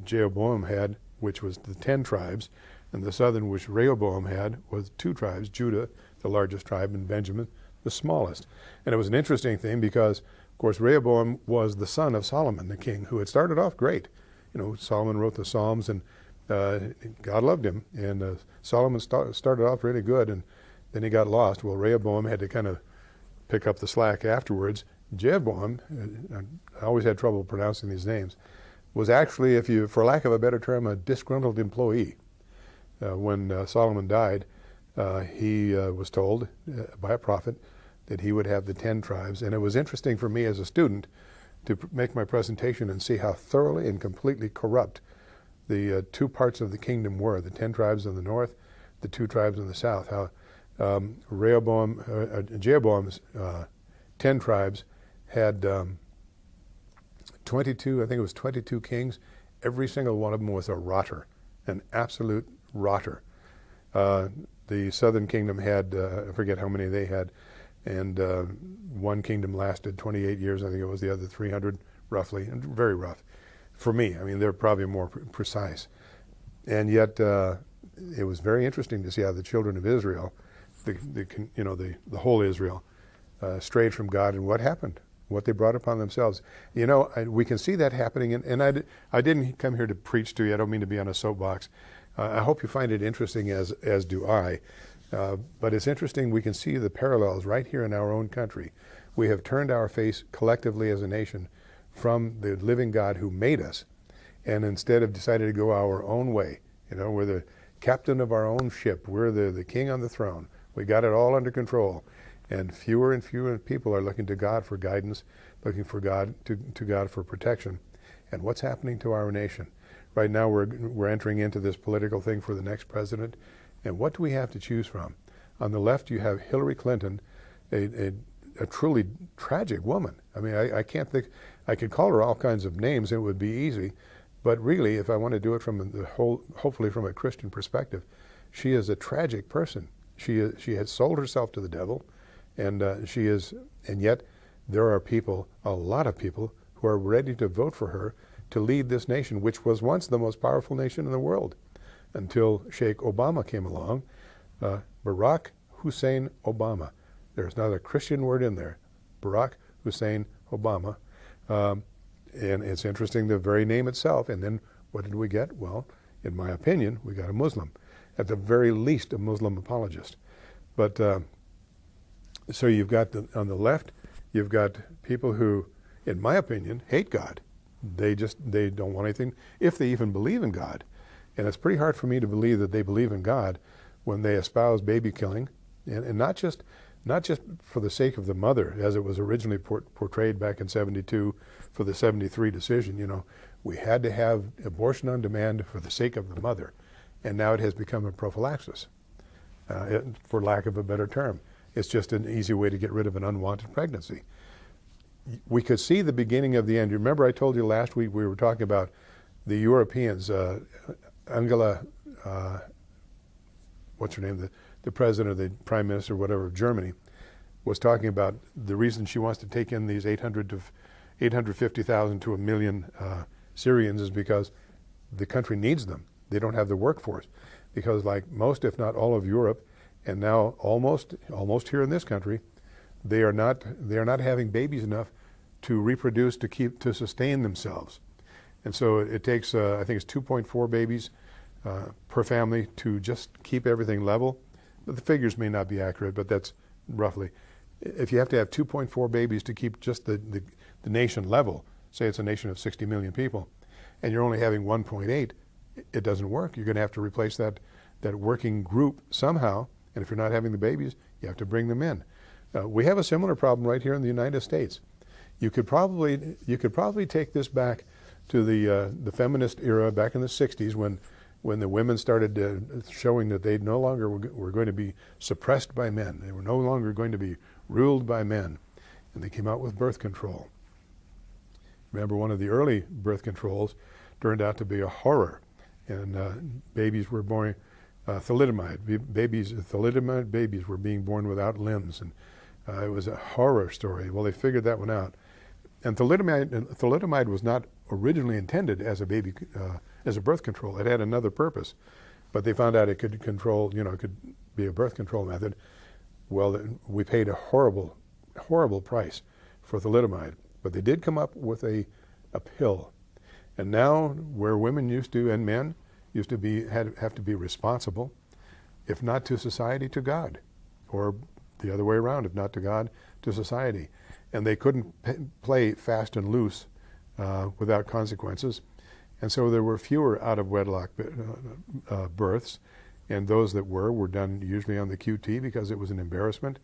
Jeroboam had, which was the 10 tribes, and the southern, which Rehoboam had, was 2 tribes, Judah, the largest tribe, and Benjamin, the smallest. And it was an interesting thing because, of course, Rehoboam was the son of Solomon, the king, who had started off great. You know, Solomon wrote the Psalms, and God loved him. And Solomon started off really good, and then he got lost. Well, Rehoboam had to kind of pick up the slack afterwards. Jeroboam, I always had trouble pronouncing these names, was actually, if you, for lack of a better term, a disgruntled employee. When Solomon died, he was told by a prophet that he would have the 10 tribes. And it was interesting for me as a student to make my presentation and see how thoroughly and completely corrupt the 2 parts of the kingdom were, the 10 tribes in the north, the 2 tribes in the south, how Jeroboam's 10 tribes had 22, I think it was 22 kings. Every single one of them was a rotter, an absolute rotter. The southern kingdom had, I forget how many they had, and one kingdom lasted 28 years, I think it was, the other 300 roughly, and very rough. For me, I mean, they're probably more precise. And yet, it was very interesting to see how the children of Israel, the whole Israel, strayed from God, and what happened, what they brought upon themselves. You know, we can see that happening, and I didn't come here to preach to you. I don't mean to be on a soapbox. I hope you find it interesting, as do I. But it's interesting, we can see the parallels right here in our own country. We have turned our face collectively as a nation from the living God who made us, and instead have decided to go our own way. You know, we're the captain of our own ship. We're the king on the throne. We got it all under control. And fewer people are looking to God for guidance, looking for God to God for protection. And what's happening to our nation? Right now we're entering into this political thing for the next president. And what do we have to choose from? On the left, you have Hillary Clinton, a truly tragic woman. I mean, I can't think, I could call her all kinds of names, and it would be easy. But really, if I want to do it from hopefully from a Christian perspective, she is a tragic person. She has sold herself to the devil, and and yet there are people, a lot of people, who are ready to vote for her to lead this nation, which was once the most powerful nation in the world, until Sheikh Obama came along. Barack Hussein Obama. There's not a Christian word in there. Barack Hussein Obama. And it's interesting, the very name itself. And then what did we get? Well, in my opinion, we got a Muslim. At the very least, a Muslim apologist. But so you've got, on the left, you've got people who, in my opinion, hate God. They don't want anything, if they even believe in God. And it's pretty hard for me to believe that they believe in God when they espouse baby killing, and not just for the sake of the mother, as it was originally portrayed back in '72 for the '73 decision. You know, we had to have abortion on demand for the sake of the mother, and now it has become a prophylaxis, for lack of a better term. It's just an easy way to get rid of an unwanted pregnancy. We could see the beginning of the end. You remember I told you last week we were talking about the Europeans, Angela, what's her name, the president or the prime minister, whatever, of Germany, was talking about the reason she wants to take in these 850,000 to 1 million Syrians is because the country needs them. They don't have the workforce. Because like most, if not all of Europe, and now almost here in this country, they are not having babies enough to reproduce, to sustain themselves. And so it takes, I think it's 2.4 babies per family to just keep everything level. The figures may not be accurate, but that's roughly. If you have to have 2.4 babies to keep just the nation level, say it's a nation of 60 million people, and you're only having 1.8, it doesn't work. You're going to have to replace that working group somehow, and if you're not having the babies, you have to bring them in. We have a similar problem right here in the United States. You could probably take this back to the feminist era back in the 60s when the women started showing that they no longer were going to be suppressed by men. They were no longer going to be ruled by men. And they came out with birth control. Remember, one of the early birth controls turned out to be a horror. And babies were born, thalidomide babies were being born without limbs. And it was a horror story. Well, they figured that one out. And thalidomide was not originally intended as a birth control. It had another purpose, but they found out it could control, it could be a birth control method. Well, we paid a horrible price for thalidomide, but they did come up with a pill. And now, where women used to and men used to have to be responsible, if not to society, to God, or the other way around, if not to God, to society. And they couldn't play fast and loose without consequences. And so there were fewer out-of-wedlock births, and those that were done usually on the QT because it was an embarrassment.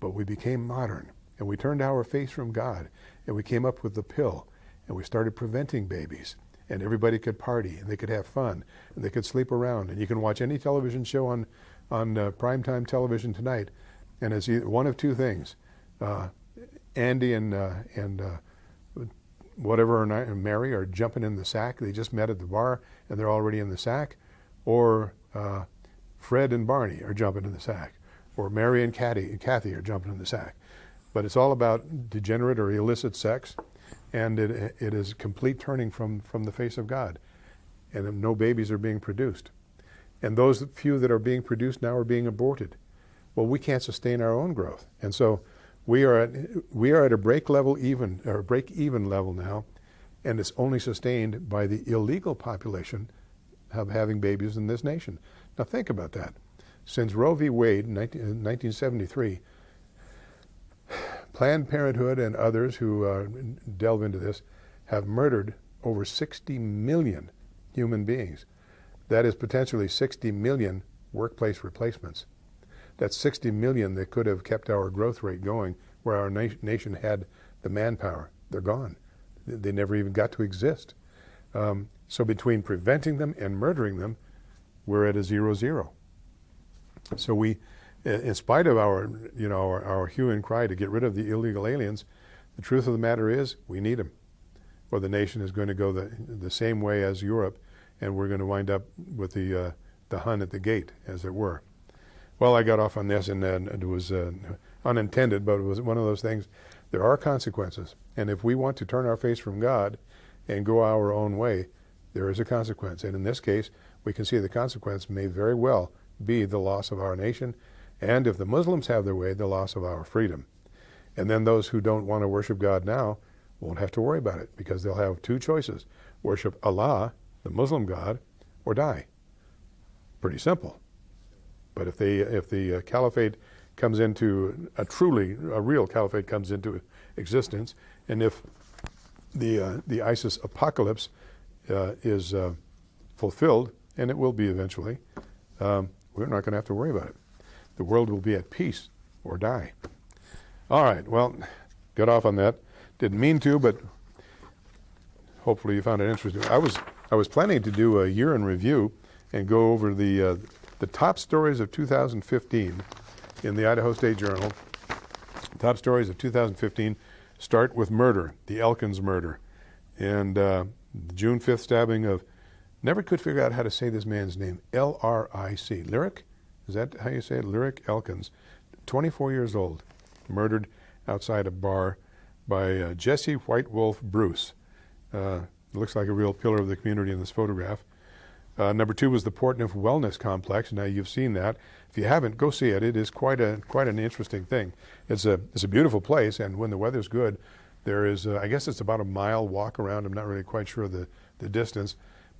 But we became modern, and we turned our face from God, and we came up with the pill, and we started preventing babies. And everybody could party, and they could have fun, and they could sleep around. And you can watch any television show on primetime television tonight, and it's either one of two things. Andy and whatever and Mary are jumping in the sack. They just met at the bar and they're already in the sack. Or Fred and Barney are jumping in the sack. Or Mary and Kathy are jumping in the sack. But it's all about degenerate or illicit sex, and it is complete turning from the face of God. And no babies are being produced. And those few that are being produced now are being aborted. Well, we can't sustain our own growth. And so we are at a break even level now, and it's only sustained by the illegal population of having babies in this nation. Now think about that. Since Roe v. Wade in 1973, Planned Parenthood and others who delve into this have murdered over 60 million human beings. That is potentially 60 million workplace replacements. That's 60 million that could have kept our growth rate going where our nation had the manpower. They're gone. They never even got to exist. So between preventing them and murdering them, we're at a 0-0. So we, in spite of our hue and cry to get rid of the illegal aliens, the truth of the matter is we need them, or the nation is going to go the same way as Europe, and we're going to wind up with the Hun at the gate, as it were. Well, I got off on this, and it was unintended, but it was one of those things. There are consequences, and if we want to turn our face from God and go our own way, there is a consequence. And in this case, we can see the consequence may very well be the loss of our nation, and if the Muslims have their way, the loss of our freedom. And then those who don't want to worship God now won't have to worry about it, because they'll have two choices: worship Allah, the Muslim God, or die. Pretty simple. But if the caliphate comes into a real caliphate comes into existence, and if the ISIS apocalypse is fulfilled, and it will be eventually, we're not going to have to worry about it. The world will be at peace or die. All right, well, got off on that. Didn't mean to, but hopefully you found it interesting. I was planning to do a year in review and go over the top stories of 2015 in the Idaho State Journal. Top stories of 2015 start with murder, the Elkins murder, and the June 5th stabbing of, never could figure out how to say this man's name, L-R-I-C. Lyric? Is that how you say it? Lyric Elkins, 24 years old, murdered outside a bar by Jesse White Wolf Bruce. Looks like a real pillar of the community in this photograph. Number 2 was the Portneuf Wellness Complex. Now you've seen that. If you haven't, go see it. It is quite an interesting thing. It's a beautiful place, and when the weather's good, There is, I guess it's about a mile walk around. I'm not really quite sure the distance,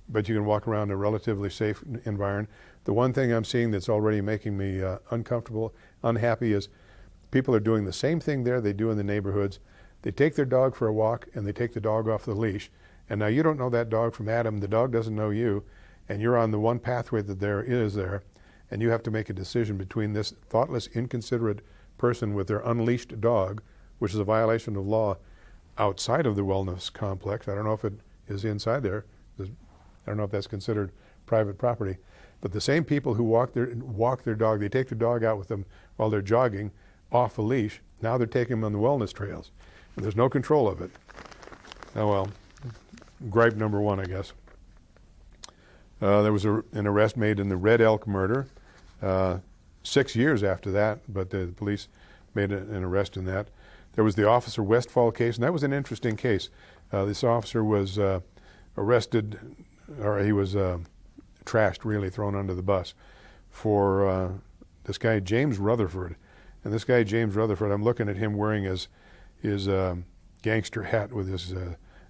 but you can walk around a relatively safe environment. The one thing I'm seeing that's already making me uncomfortable, unhappy, is people are doing the same thing there they do in the neighborhoods. They take their dog for a walk and they take the dog off the leash. And now you don't know that dog from Adam. The dog doesn't know you. And you're on the one pathway that there is there. And you have to make a decision between this thoughtless, inconsiderate person with their unleashed dog, which is a violation of law outside of the wellness complex. I don't know if it is inside there. I don't know if that's considered private property. But the same people who walk their dog, they take their dog out with them while they're jogging off a leash. Now they're taking them on the wellness trails. And there's no control of it. Oh well, gripe number one, I guess. There was an arrest made in the Red Elk murder 6 years after that, but the police made an arrest in that. There was the Officer Westfall case, and that was an interesting case. This officer was arrested, or he was trashed, really, thrown under the bus for this guy, James Rutherford. And this guy, James Rutherford, I'm looking at him wearing his gangster hat with his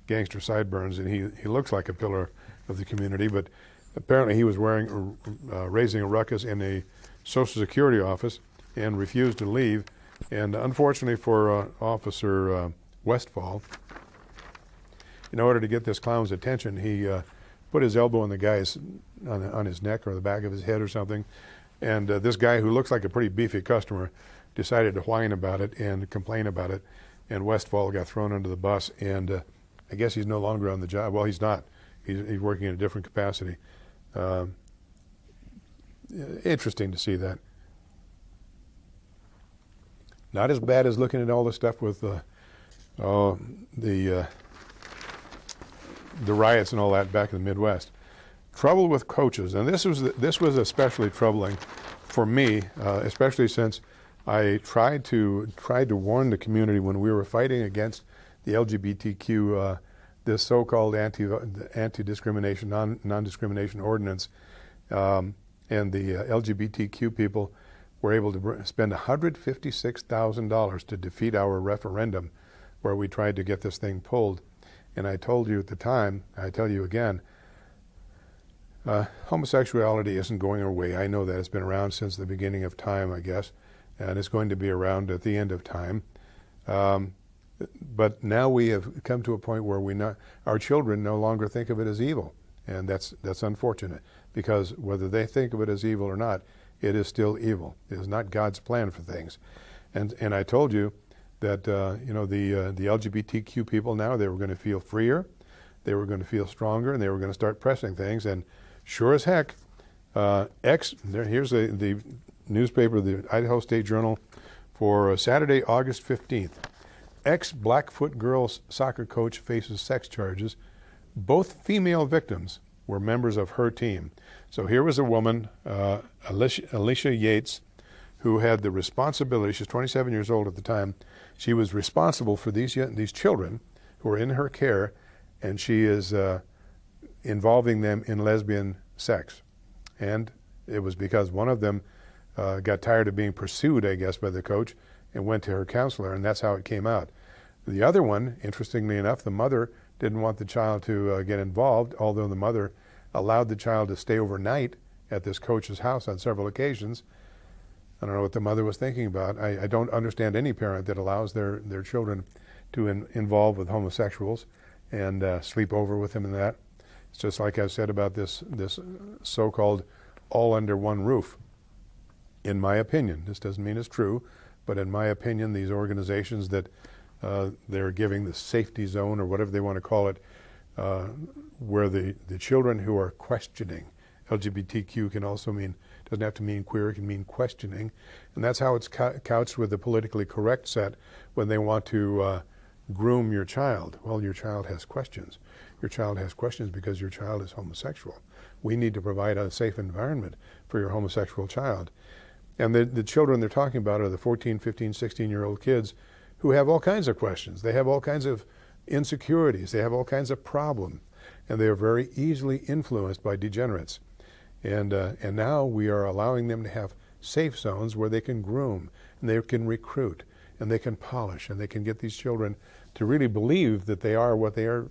gangster sideburns, and he looks like a pillar of the community, but apparently he was raising a ruckus in a Social Security office and refused to leave. And unfortunately for Officer Westfall, in order to get this clown's attention, he put his elbow on the guy's on his neck or the back of his head or something. And this guy, who looks like a pretty beefy customer, decided to whine about it and complain about it. And Westfall got thrown under the bus. And I guess he's no longer on the job. Well, he's not. He's working in a different capacity. Interesting to see that. Not as bad as looking at all the stuff with the riots and all that back in the Midwest. Trouble with coaches, and this was especially troubling for me, especially since I tried to warn the community when we were fighting against the LGBTQ, this so-called anti-discrimination, non-discrimination ordinance, and the LGBTQ people were able to spend $156,000 to defeat our referendum where we tried to get this thing pulled. And I told you at the time, I tell you again, homosexuality isn't going away. I know that. It's been around since the beginning of time, I guess, and it's going to be around at the end of time. But now we have come to a point where our children no longer think of it as evil. And that's unfortunate, because whether they think of it as evil or not, it is still evil. It is not God's plan for things. And I told you that the LGBTQ people now, they were going to feel freer, they were going to feel stronger, and they were going to start pressing things. And sure as heck, here's the newspaper, the Idaho State Journal, for Saturday, August 15th. Ex-Blackfoot girls soccer coach faces sex charges. Both female victims were members of her team. So here was a woman, Alicia Yates, who had the responsibility. She's 27 years old at the time. She was responsible for these children who were in her care, and she is involving them in lesbian sex. And it was because one of them got tired of being pursued, I guess, by the coach and went to her counselor, and that's how it came out. The other one, interestingly enough, the mother didn't want the child to get involved, although the mother allowed the child to stay overnight at this coach's house on several occasions. I don't know what the mother was thinking about. I don't understand any parent that allows their children to involve with homosexuals and sleep over with them and that. It's just like I said about this so-called all under one roof. In my opinion, this doesn't mean it's true, but in my opinion, these organizations that they're giving the safety zone, or whatever they want to call it, where the children who are questioning, LGBTQ can also mean, doesn't have to mean queer, it can mean questioning. And that's how it's couched with the politically correct set when they want to groom your child. Well, your child has questions. Your child has questions because your child is homosexual. We need to provide a safe environment for your homosexual child. And the children they're talking about are the 14, 15, 16-year-old kids who have all kinds of questions. They have all kinds of insecurities. They have all kinds of problems. And they are very easily influenced by degenerates. And now we are allowing them to have safe zones where they can groom, and they can recruit, and they can polish, and they can get these children to really believe that they are what they are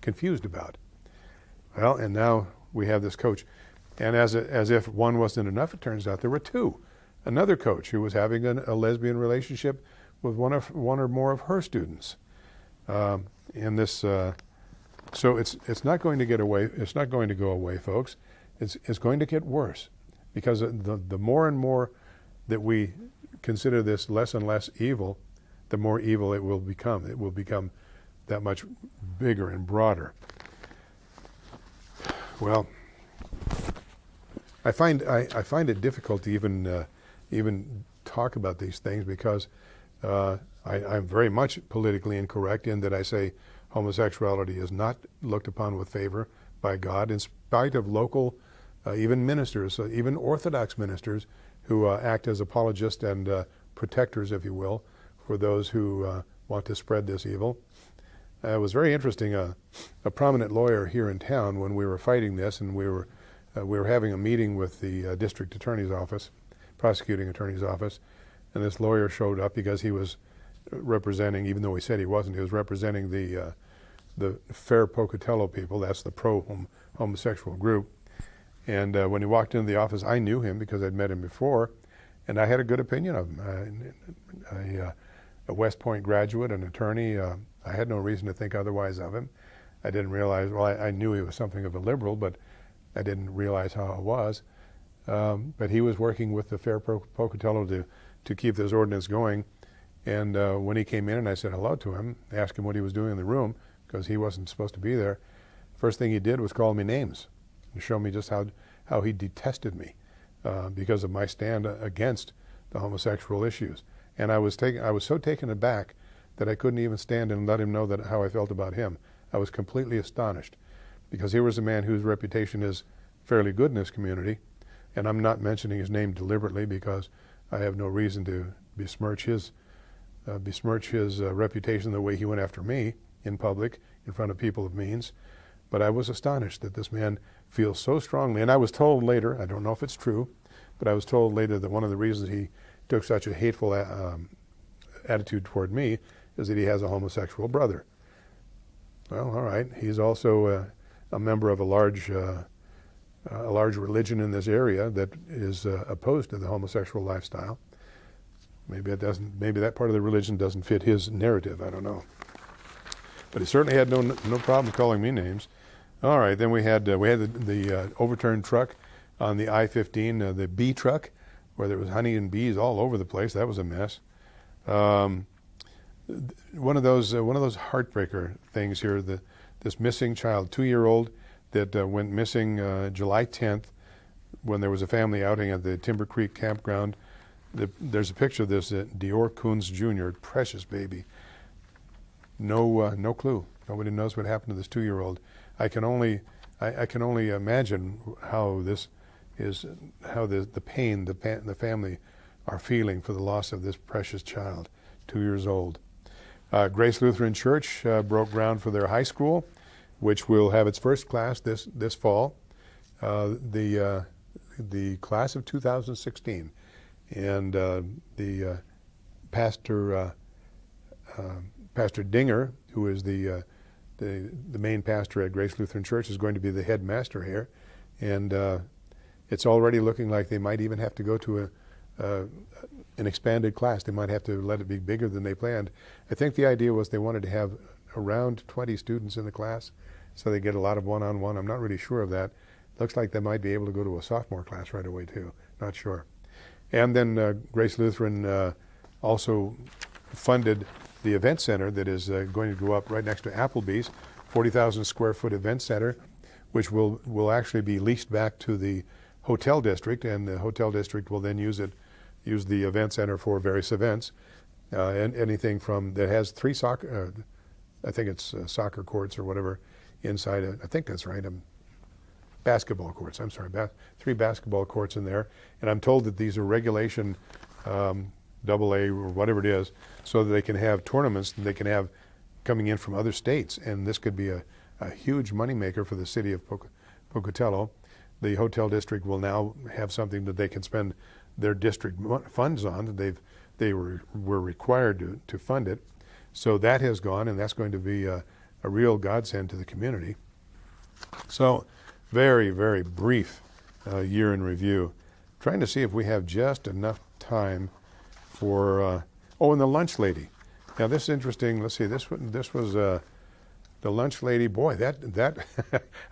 confused about. Well, and now we have this coach. And as if one wasn't enough, it turns out there were two. Another coach who was having a lesbian relationship with one or more of her students. In this, so it's not going to get away. It's not going to go away, folks. It's going to get worse, because the more and more that we consider this less and less evil, the more evil it will become. It will become that much bigger and broader. Well, I find it difficult to even talk about these things, because I'm very much politically incorrect in that I say homosexuality is not looked upon with favor by God, in spite of local, even ministers, even Orthodox ministers, who act as apologists and protectors, if you will, for those who want to spread this evil. It was very interesting. A prominent lawyer here in town, when we were fighting this, and we were having a meeting with the district attorney's office, prosecuting attorney's office, and this lawyer showed up because he was representing, even though he said he wasn't, he was representing the Fair Pocatello people. That's the pro-homosexual group. And when he walked into the office, I knew him because I'd met him before, and I had a good opinion of him. A West Point graduate, an attorney. I had no reason to think otherwise of him. I didn't realize, well, I knew he was something of a liberal, but I didn't realize how it was. But he was working with the Fair Pocatello to keep this ordinance going. And when he came in and I said hello to him, asked him what he was doing in the room, because he wasn't supposed to be there, first thing he did was call me names and show me just how he detested me because of my stand against the homosexual issues. And I was so taken aback that I couldn't even stand and let him know that how I felt about him. I was completely astonished, because here was a man whose reputation is fairly good in this community, and I'm not mentioning his name deliberately because I have no reason to besmirch his reputation the way he went after me in public, in front of people of means. But I was astonished that this man feels so strongly. And I was told later, I don't know if it's true, but I was told later that one of the reasons he took such a hateful attitude toward me is that he has a homosexual brother. Well, all right. He's also a member of a large religion in this area that is opposed to the homosexual lifestyle. Maybe it doesn't. Maybe that part of the religion doesn't fit his narrative. I don't know. But he certainly had no problem calling me names. All right. Then we had the overturned truck on the I-15, the bee truck, where there was honey and bees all over the place. That was a mess. One of those heartbreaker things here. This missing child, 2-year-old, that went missing July 10th when there was a family outing at the Timber Creek campground. There's a picture of this Dior Coons Jr., precious baby. No clue. Nobody knows what happened to this 2-year-old. I can only imagine how this is, how the pain the family are feeling for the loss of this precious child, 2 years old. Grace Lutheran Church broke ground for their high school, which will have its first class this fall. The class of 2016. And the Pastor Dinger, who is the main pastor at Grace Lutheran Church, is going to be the headmaster here, and it's already looking like they might even have to go to an expanded class. They might have to let it be bigger than they planned. I think the idea was they wanted to have around 20 students in the class, so they get a lot of one-on-one. I'm not really sure of that. Looks like they might be able to go to a sophomore class right away too. Not sure. And then Grace Lutheran also funded the event center that is going to go up right next to Applebee's, 40,000 square foot event center, which will actually be leased back to the hotel district, and the hotel district will then use the event center for various events, and anything from that has 3 soccer, I think it's soccer courts or whatever inside it. I think that's right. Basketball courts. I'm sorry, 3 basketball courts in there, and I'm told that these are regulation AA or whatever it is, so that they can have tournaments that they can have coming in from other states, and this could be a huge moneymaker for the city of Pocatello. The hotel district will now have something that they can spend their district funds on. They were required to fund it. So that has gone, and that's going to be a real godsend to the community. So very, very brief year in review. Trying to see if we have just enough time for, and the lunch lady. Now this is interesting. Let's see, this was the lunch lady. Boy, that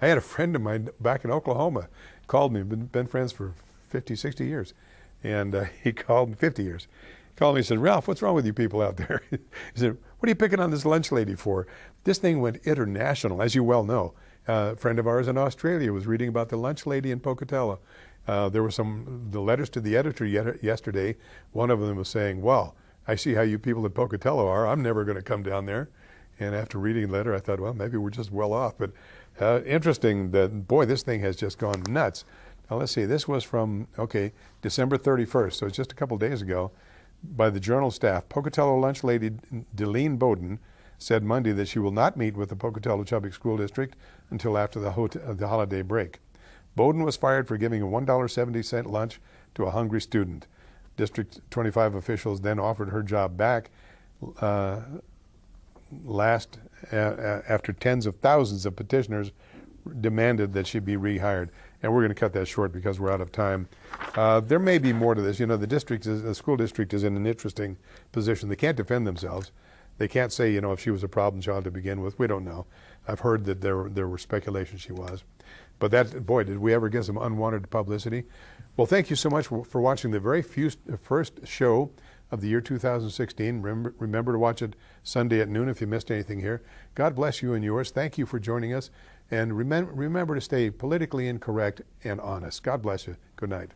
I had a friend of mine back in Oklahoma called me, been friends for 50, 60 years. And he called me, 50 years. He called me and said, Ralph, what's wrong with you people out there? He said, what are you picking on this lunch lady for? This thing went international, as you well know. A friend of ours in Australia was reading about the lunch lady in Pocatello. There were the letters to the editor yesterday. One of them was saying, well, I see how you people in Pocatello are. I'm never going to come down there. And after reading the letter, I thought, well, maybe we're just well off. But interesting that, boy, this thing has just gone nuts. Now, let's see. This was from, December 31st, so it's just a couple days ago, by the Journal staff. Pocatello lunch lady Delene Bowden said Monday that she will not meet with the Pocatello-Chubbuck School District until after the holiday break. Bowden was fired for giving a $1.70 lunch to a hungry student. District 25 officials then offered her job back after tens of thousands of petitioners demanded that she be rehired. And we're going to cut that short because we're out of time. There may be more to this. You know, the school district is in an interesting position. They can't defend themselves. They can't say, if she was a problem child to begin with. We don't know. I've heard that there were speculations she was. But did we ever get some unwanted publicity? Well, thank you so much for watching the very first show of the year 2016. Remember to watch it Sunday at noon if you missed anything here. God bless you and yours. Thank you for joining us. And remember to stay politically incorrect and honest. God bless you. Good night.